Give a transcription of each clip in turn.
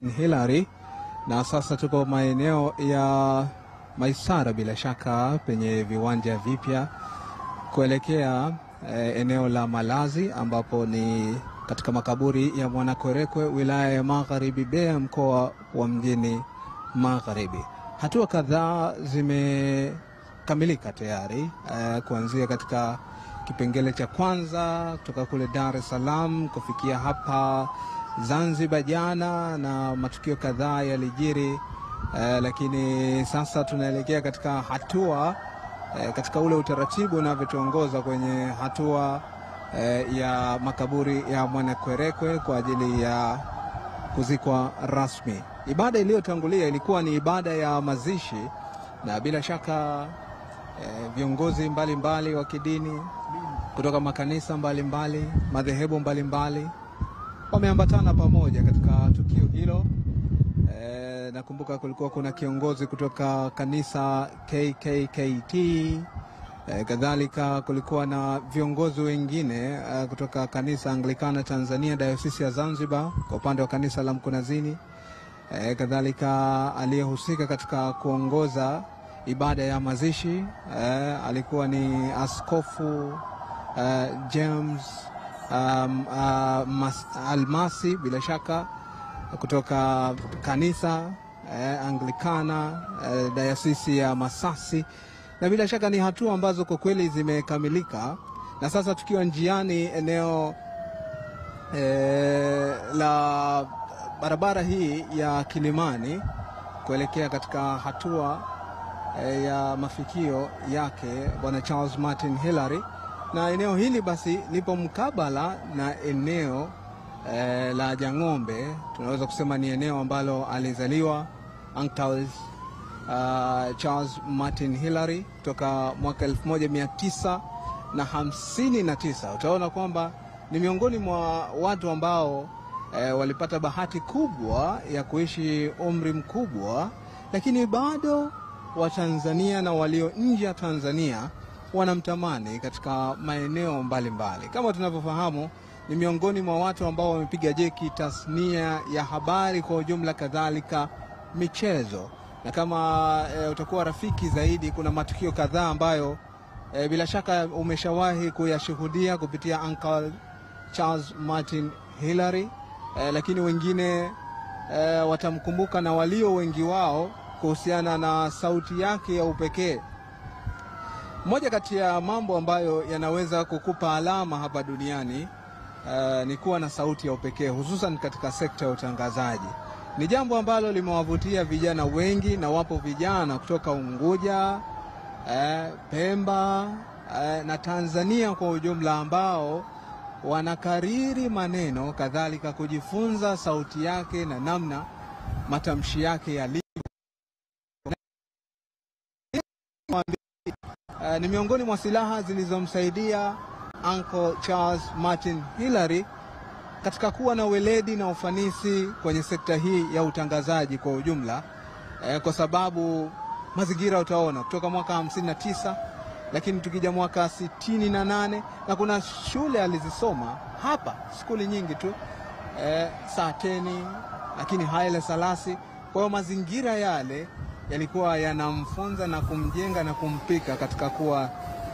Hillary, na sasa tuko maeneo ya Maisara bila shaka penye viwanja vipya kuelekea eneo la malazi ambapo ni katika makaburi ya Mwanakwerekwe, wilaya ya Magharibi Bea, mkoa wa Mjini Magharibi. Hatua kadhaa zimekamilika tayari, kuanzia katika kipengele cha kwanza kutoka kule Dar es Salaam kufikia hapa Zanzibar jana, na matukio kadhaa yalijiri, lakini sasa tunaelekea katika hatua katika ule utaratibu unavyotuongoza kwenye hatua ya makaburi ya Mwanakwerekwe kwa ajili ya kuzikwa rasmi. Ibada iliyotangulia ilikuwa ni ibada ya mazishi, na bila shaka viongozi mbalimbali wa kidini kutoka makanisa mbalimbali, madhehebu mbalimbali wameambatana pamoja katika tukio hilo. Nakumbuka kulikuwa kuna kiongozi kutoka kanisa KKKT, kadhalika kulikuwa na viongozi wengine kutoka kanisa Anglikana Tanzania Dayosisi ya Zanzibar kwa upande wa kanisa la Mkunazini. Kadhalika aliyehusika katika kuongoza ibada ya mazishi alikuwa ni Askofu James Almasi bila shaka kutoka kanisa Anglikana Dayosisi ya Masasi, na bila shaka ni hatua ambazo kwa kweli zimekamilika. Na sasa tukiwa njiani eneo la barabara hii ya Kilimani kuelekea katika hatua ya mafikio yake Bwana Charles Martin Hillary, na eneo hili basi lipo mkabala na eneo la Jang'ombe. Tunaweza kusema ni eneo ambalo alizaliwa Uncle Charles Martin Hillary kutoka mwaka 1959. Utaona kwamba ni miongoni mwa watu ambao walipata bahati kubwa ya kuishi umri mkubwa, lakini bado Watanzania na walio nje ya Tanzania wanamtamani katika maeneo mbalimbali. Kama tunavyofahamu, ni miongoni mwa watu ambao wamepiga jeki tasnia ya habari kwa ujumla, kadhalika michezo. Na kama utakuwa rafiki zaidi, kuna matukio kadhaa ambayo bila shaka umeshawahi kuyashuhudia kupitia Uncle Charles Martin Hillary, lakini wengine watamkumbuka na walio wengi wao kuhusiana na sauti yake ya upekee. Moja kati ya mambo ambayo yanaweza kukupa alama hapa duniani ni kuwa na sauti ya upekee, hususan katika sekta ya utangazaji. Ni jambo ambalo limewavutia vijana wengi, na wapo vijana kutoka Unguja, Pemba na Tanzania kwa ujumla ambao wanakariri maneno, kadhalika kujifunza sauti yake na namna matamshi yake yalivyo. Ni miongoni mwa silaha zilizomsaidia Uncle Charles Martin Hillary katika kuwa na weledi na ufanisi kwenye sekta hii ya utangazaji kwa ujumla, kwa sababu mazingira utaona kutoka mwaka 59, lakini tukija mwaka 68, na kuna shule alizisoma hapa, skuli nyingi tu, Sateni, lakini Haile Selassie. Kwa hiyo mazingira yale yalikuwa yanamfunza na kumjenga na kumpika katika kuwa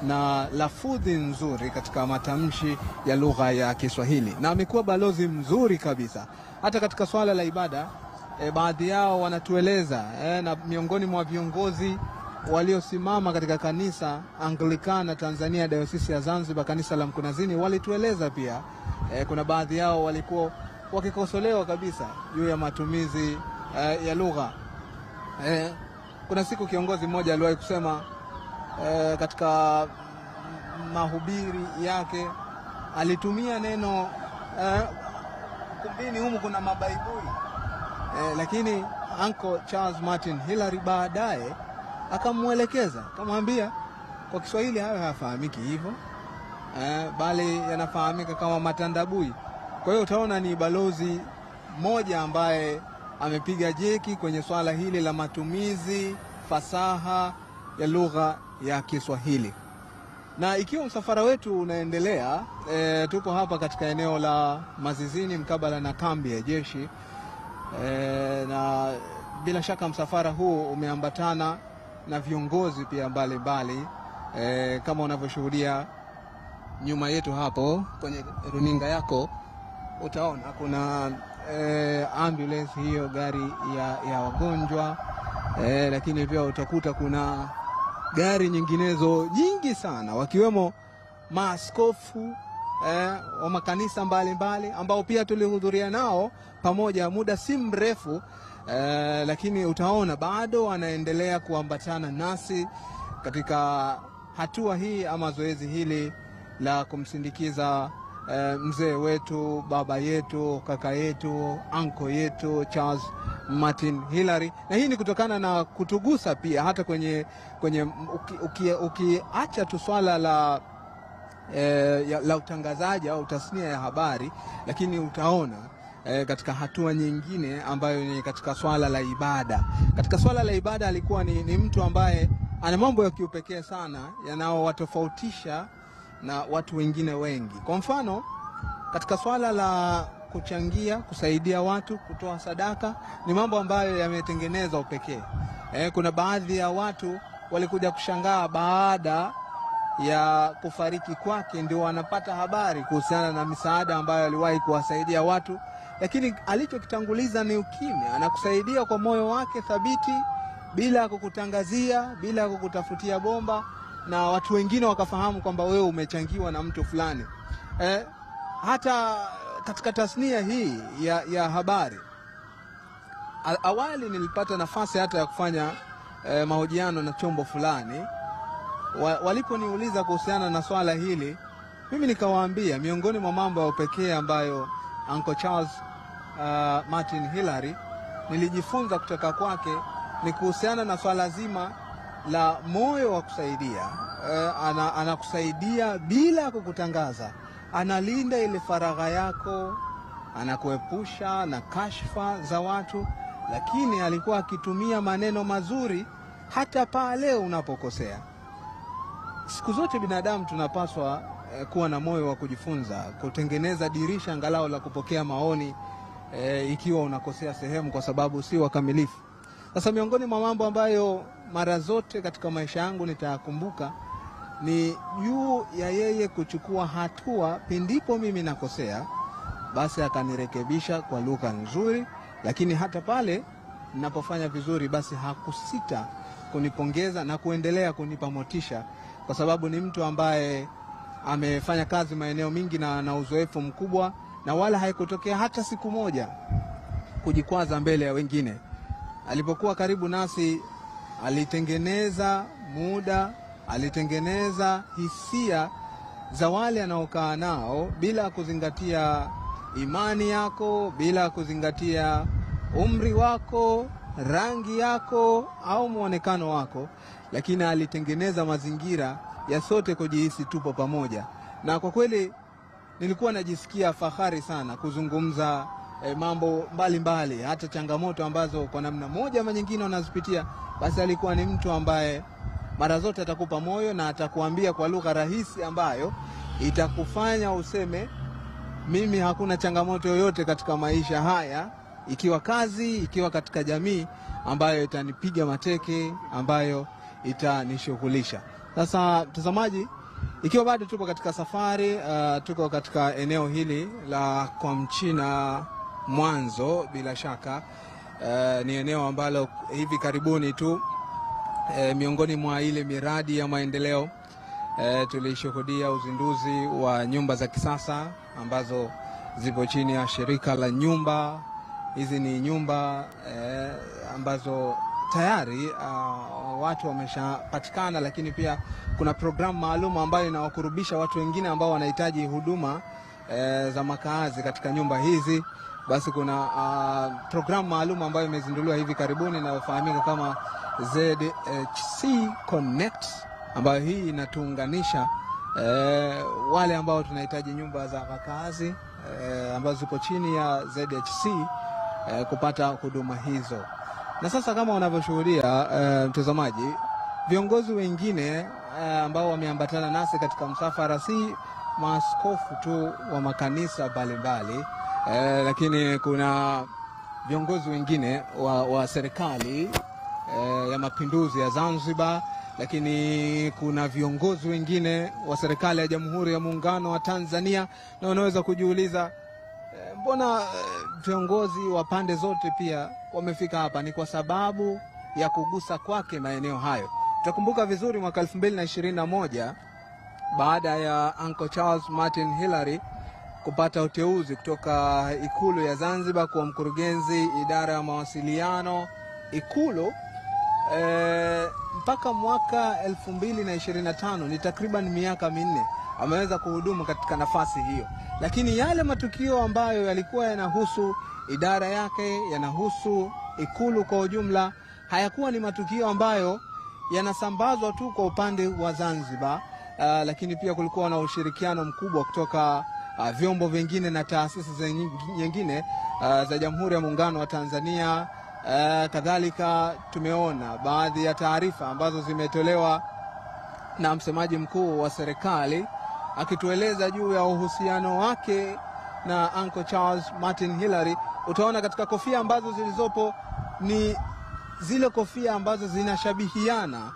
na lafudhi nzuri katika matamshi ya lugha ya Kiswahili, na amekuwa balozi mzuri kabisa hata katika swala la ibada. Baadhi yao wanatueleza na miongoni mwa viongozi waliosimama katika kanisa Anglikana Tanzania Dayosisi ya Zanzibar, kanisa la Mkunazini, walitueleza pia kuna baadhi yao walikuwa wakikosolewa kabisa juu ya matumizi ya lugha. Kuna siku kiongozi mmoja aliwahi kusema katika mahubiri yake alitumia neno kumbini humu kuna mabaibui, lakini Uncle Charles Martin Hillary baadaye akamwelekeza, akamwambia kwa Kiswahili hayo hayafahamiki hivyo, bali yanafahamika kama matandabui. Kwa hiyo utaona ni balozi mmoja ambaye amepiga jeki kwenye swala hili la matumizi fasaha ya lugha ya Kiswahili. Na ikiwa msafara wetu unaendelea, tupo hapa katika eneo la Mazizini mkabala na kambi ya jeshi, na bila shaka msafara huu umeambatana na viongozi pia mbalimbali. Kama unavyoshuhudia nyuma yetu hapo kwenye runinga yako, utaona kuna ambulance, hiyo gari ya wagonjwa, lakini pia utakuta kuna gari nyinginezo nyingi sana, wakiwemo maaskofu wa makanisa mbalimbali ambao pia tulihudhuria nao pamoja muda si mrefu, lakini utaona bado wanaendelea kuambatana nasi katika hatua hii ama zoezi hili la kumsindikiza mzee wetu, baba yetu, kaka yetu, anko yetu Charles Martin Hillary. Na hii ni kutokana na kutugusa pia hata kwenye ukiacha tu swala la utangazaji au tasnia ya habari, lakini utaona katika hatua nyingine ambayo ni katika swala la ibada. Katika swala la ibada alikuwa ni mtu ambaye ana mambo ya kiupekee sana yanaowatofautisha na watu wengine wengi. Kwa mfano, katika swala la kuchangia, kusaidia watu, kutoa sadaka, ni mambo ambayo yametengeneza upekee. Kuna baadhi ya watu walikuja kushangaa baada ya kufariki kwake ndio wanapata habari kuhusiana na misaada ambayo aliwahi kuwasaidia watu, lakini alichokitanguliza ni ukimya. Anakusaidia kwa moyo wake thabiti, bila kukutangazia, bila kukutafutia bomba, na watu wengine wakafahamu kwamba wewe umechangiwa na mtu fulani. Hata katika tasnia hii ya habari, awali nilipata nafasi hata ya kufanya mahojiano na chombo fulani. Waliponiuliza kuhusiana na swala hili, mimi nikawaambia miongoni mwa mambo ya upekee ambayo Uncle Charles Martin Hillary nilijifunza kutoka kwake ni kuhusiana na swala zima la moyo wa kusaidia. Anakusaidia bila kukutangaza, analinda ile faragha yako, anakuepusha na kashfa za watu, lakini alikuwa akitumia maneno mazuri hata pale unapokosea. Siku zote binadamu tunapaswa kuwa na moyo wa kujifunza, kutengeneza dirisha angalau la kupokea maoni ikiwa unakosea sehemu, kwa sababu si wakamilifu. Sasa miongoni mwa mambo ambayo mara zote katika maisha yangu nitakumbuka ni juu ya yeye kuchukua hatua pindipo mimi nakosea, basi akanirekebisha kwa lugha nzuri, lakini hata pale ninapofanya vizuri basi hakusita kunipongeza na kuendelea kunipa motisha, kwa sababu ni mtu ambaye amefanya kazi maeneo mingi na uzoefu mkubwa, na wala haikutokea hata siku moja kujikwaza mbele ya wengine. Alipokuwa karibu nasi alitengeneza muda, alitengeneza hisia za wale anaokaa nao, bila kuzingatia imani yako, bila kuzingatia umri wako, rangi yako au muonekano wako, lakini alitengeneza mazingira ya sote kujihisi tupo pamoja. Na kwa kweli nilikuwa najisikia fahari sana kuzungumza mambo mbalimbali, hata changamoto ambazo kwa namna moja ama nyingine wanazipitia. Basi alikuwa ni mtu ambaye mara zote atakupa moyo na atakuambia kwa lugha rahisi ambayo itakufanya useme mimi hakuna changamoto yoyote katika maisha haya, ikiwa kazi, ikiwa katika jamii, ambayo itanipiga mateke, ambayo itanishughulisha. Sasa mtazamaji, ikiwa bado tuko katika safari, tuko katika eneo hili la kwa Mchina Mwanzo, bila shaka ni eneo ambalo hivi karibuni tu miongoni mwa ile miradi ya maendeleo tulishuhudia uzinduzi wa nyumba za kisasa ambazo zipo chini ya shirika la nyumba. Hizi ni nyumba ambazo tayari watu wameshapatikana, lakini pia kuna programu maalum ambayo inawakurubisha watu wengine ambao wanahitaji huduma za makaazi katika nyumba hizi. Basi kuna programu maalum ambayo imezinduliwa hivi karibuni inayofahamika kama ZHC Connect, ambayo hii inatuunganisha wale ambao tunahitaji nyumba za makaazi ambazo zipo chini ya ZHC kupata huduma hizo. Na sasa kama unavyoshuhudia mtazamaji, viongozi wengine ambao wameambatana nasi katika msafara si maaskofu tu wa makanisa mbalimbali, lakini kuna viongozi wengine wa serikali ya mapinduzi ya Zanzibar, lakini kuna viongozi wengine wa serikali ya Jamhuri ya Muungano wa Tanzania, na unaweza kujiuliza mbona viongozi wa pande zote pia wamefika hapa? Ni kwa sababu ya kugusa kwake maeneo hayo. Tutakumbuka vizuri mwaka 2021 baada ya Uncle Charles Martin Hillary kupata uteuzi kutoka Ikulu ya Zanzibar kuwa mkurugenzi idara ya mawasiliano Ikulu, mpaka mwaka 2025 ni takriban miaka 4 ameweza kuhudumu katika nafasi hiyo. Lakini yale matukio ambayo yalikuwa yanahusu idara yake, yanahusu Ikulu kwa ujumla, hayakuwa ni matukio ambayo yanasambazwa tu kwa upande wa Zanzibar, lakini pia kulikuwa na ushirikiano mkubwa kutoka vyombo vingine na taasisi nyingine za Jamhuri ya Muungano wa Tanzania. Kadhalika tumeona baadhi ya taarifa ambazo zimetolewa na msemaji mkuu wa serikali akitueleza juu ya uhusiano wake na Uncle Charles Martin Hillary. Utaona katika kofia ambazo zilizopo ni zile kofia ambazo zinashabihiana,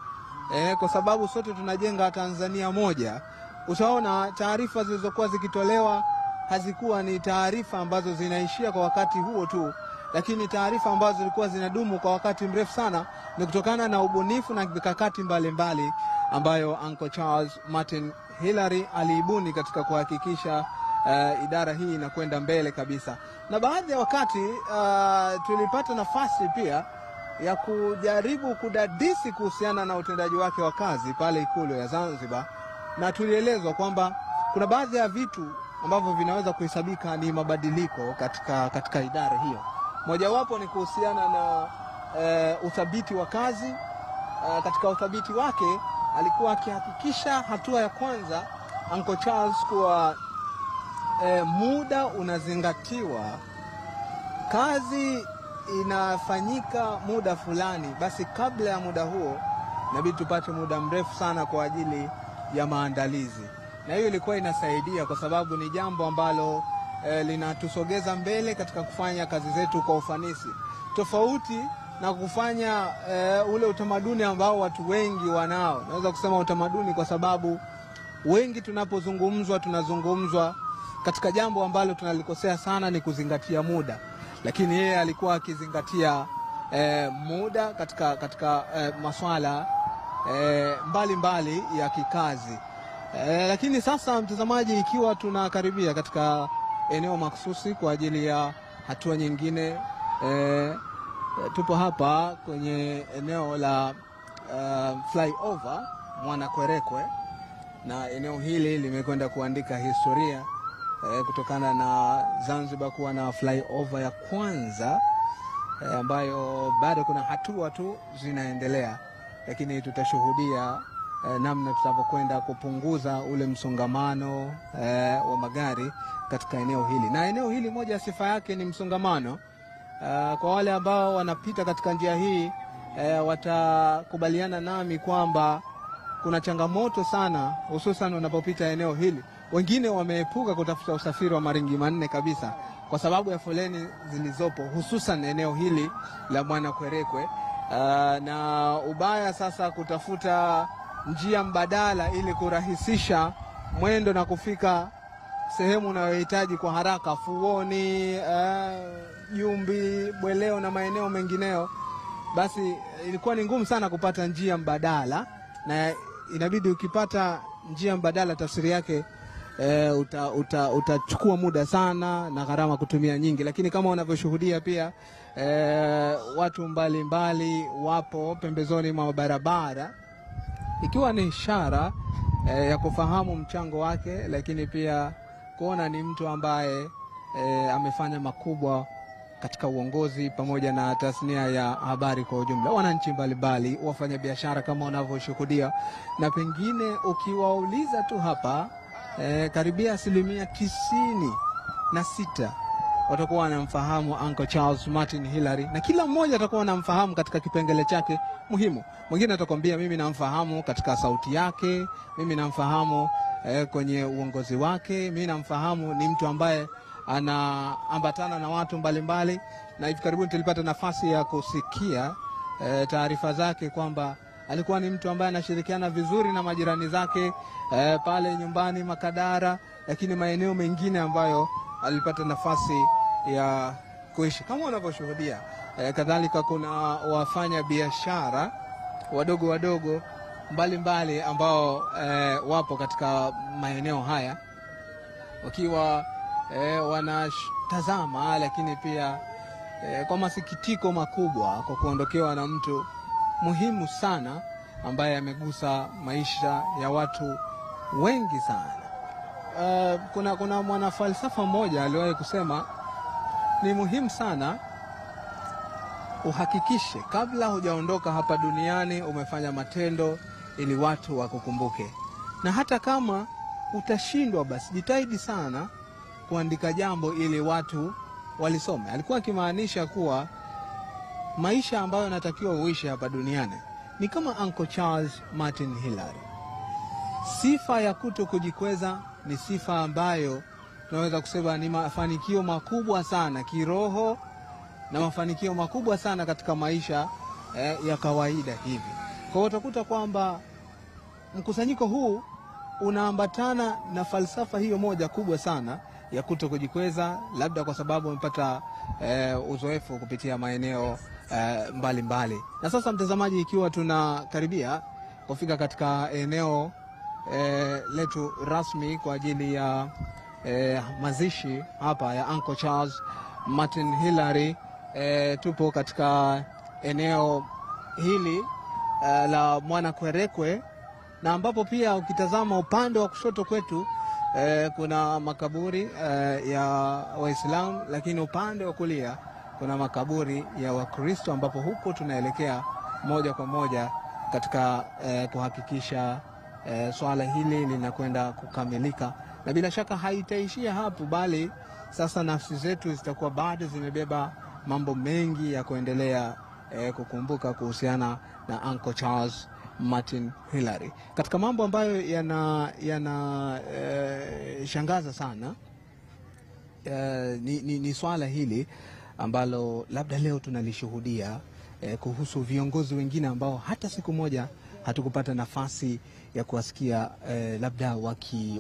kwa sababu sote tunajenga Tanzania moja. Utaona taarifa zilizokuwa zikitolewa hazikuwa ni taarifa ambazo zinaishia kwa wakati huo tu, lakini taarifa ambazo zilikuwa zinadumu kwa wakati mrefu sana, ni kutokana na ubunifu na mikakati mbalimbali ambayo Uncle Charles Martin Hillary aliibuni katika kuhakikisha idara hii inakwenda mbele kabisa. Na baadhi ya wakati tulipata nafasi pia ya kujaribu kudadisi kuhusiana na utendaji wake wa kazi pale Ikulu ya Zanzibar, na tulielezwa kwamba kuna baadhi ya vitu ambavyo vinaweza kuhesabika ni mabadiliko katika idara hiyo. Mojawapo ni kuhusiana na uthabiti wa kazi. Katika uthabiti wake alikuwa akihakikisha, hatua ya kwanza, Uncle Charles, kuwa muda unazingatiwa. Kazi inafanyika muda fulani, basi kabla ya muda huo inabidi tupate muda mrefu sana kwa ajili ya maandalizi. Na hiyo ilikuwa inasaidia kwa sababu ni jambo ambalo linatusogeza mbele katika kufanya kazi zetu kwa ufanisi, tofauti na kufanya ule utamaduni ambao watu wengi wanao. Naweza kusema utamaduni kwa sababu wengi tunazungumzwa katika jambo ambalo tunalikosea sana, ni kuzingatia muda. Lakini yeye alikuwa akizingatia muda katika masuala mbalimbali ya kikazi. Lakini sasa, mtazamaji, ikiwa tunakaribia katika eneo makhsusi kwa ajili ya hatua nyingine, tupo hapa kwenye eneo la flyover Mwanakwerekwe, na eneo hili limekwenda kuandika historia kutokana na Zanzibar kuwa na flyover ya kwanza, ambayo bado kuna hatua tu zinaendelea, lakini tutashuhudia namna tutavyokwenda kupunguza ule msongamano wa magari katika eneo hili. Na eneo hili, moja ya sifa yake ni msongamano. Kwa wale ambao wanapita katika njia hii watakubaliana nami kwamba kuna changamoto sana, hususan unapopita eneo hili. Wengine wameepuka kutafuta usafiri wa maringi manne kabisa kwa sababu ya foleni zilizopo, hususan eneo hili la Mwanakwerekwe. Na ubaya sasa kutafuta njia mbadala ili kurahisisha mwendo na kufika sehemu unayohitaji kwa haraka, Fuoni, Jumbi, Bweleo na maeneo mengineo. Basi ilikuwa ni ngumu sana kupata njia mbadala, na inabidi ukipata njia mbadala, tafsiri yake utachukua muda sana na gharama kutumia nyingi. Lakini kama unavyoshuhudia pia watu mbalimbali wapo pembezoni mwa barabara, ikiwa ni ishara ya kufahamu mchango wake, lakini pia kuona ni mtu ambaye amefanya makubwa katika uongozi pamoja na tasnia ya habari kwa ujumla. Wananchi mbalimbali, wafanya biashara kama unavyoshuhudia, na pengine ukiwauliza tu hapa karibia 96% watakuwa wanamfahamu Uncle Charles Martin Hillary, na kila mmoja atakuwa anamfahamu katika kipengele chake muhimu. Mwingine atakwambia mimi namfahamu katika sauti yake, mimi namfahamu kwenye uongozi wake, mimi namfahamu ni mtu ambaye anaambatana na watu mbalimbali, na hivi karibuni tulipata nafasi ya kusikia taarifa zake kwamba alikuwa ni mtu ambaye anashirikiana vizuri na majirani zake pale nyumbani Makadara, lakini maeneo mengine ambayo alipata nafasi ya kuishi kama unavyoshuhudia. Kadhalika kuna wafanya biashara wadogo mbalimbali ambao wapo katika maeneo haya wakiwa wanatazama, lakini pia kwa masikitiko makubwa kwa kuondokewa na mtu muhimu sana ambaye amegusa maisha ya watu wengi sana. Kuna mwanafalsafa mmoja aliwahi kusema ni muhimu sana uhakikishe kabla hujaondoka hapa duniani umefanya matendo ili watu wakukumbuke, na hata kama utashindwa basi jitahidi sana kuandika jambo ili watu walisome. Alikuwa akimaanisha kuwa maisha ambayo natakiwa uishi hapa duniani ni kama Uncle Charles Martin Hillary. Sifa ya kuto kujikweza ni sifa ambayo tunaweza kusema ni mafanikio makubwa sana kiroho na mafanikio makubwa sana katika maisha ya kawaida hivi. Kwa hiyo utakuta kwamba mkusanyiko huu unaambatana na falsafa hiyo moja kubwa sana ya kuto kujikweza, labda kwa sababu umepata uzoefu kupitia maeneo mbalimbali. Na sasa mtazamaji, ikiwa tunakaribia kufika katika eneo letu rasmi kwa ajili ya mazishi hapa ya Uncle Charles Martin Hillary, tupo katika eneo hili la Mwanakwerekwe, na ambapo pia ukitazama upande wa kushoto kwetu kuna makaburi ya Waislamu, lakini upande wa kulia kuna makaburi ya Wakristo, ambapo huko tunaelekea moja kwa moja katika kuhakikisha swala hili linakwenda kukamilika. Na bila shaka haitaishia hapo, bali sasa nafsi zetu zitakuwa bado zimebeba mambo mengi ya kuendelea kukumbuka kuhusiana na Uncle Charles Martin Hillary. Katika mambo ambayo shangaza sana ni swala hili ambalo labda leo tunalishuhudia kuhusu viongozi wengine ambao hata siku moja hatukupata nafasi ya kuwasikia labda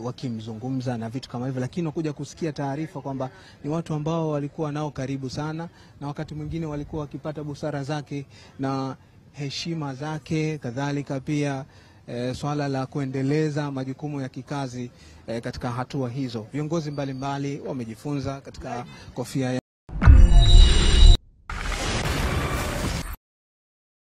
wakimzungumza na vitu kama hivyo, lakini wakuja kusikia taarifa kwamba ni watu ambao walikuwa nao karibu sana, na wakati mwingine walikuwa wakipata busara zake na heshima zake. Kadhalika pia swala la kuendeleza majukumu ya kikazi katika hatua hizo, viongozi mbalimbali wamejifunza katika kofia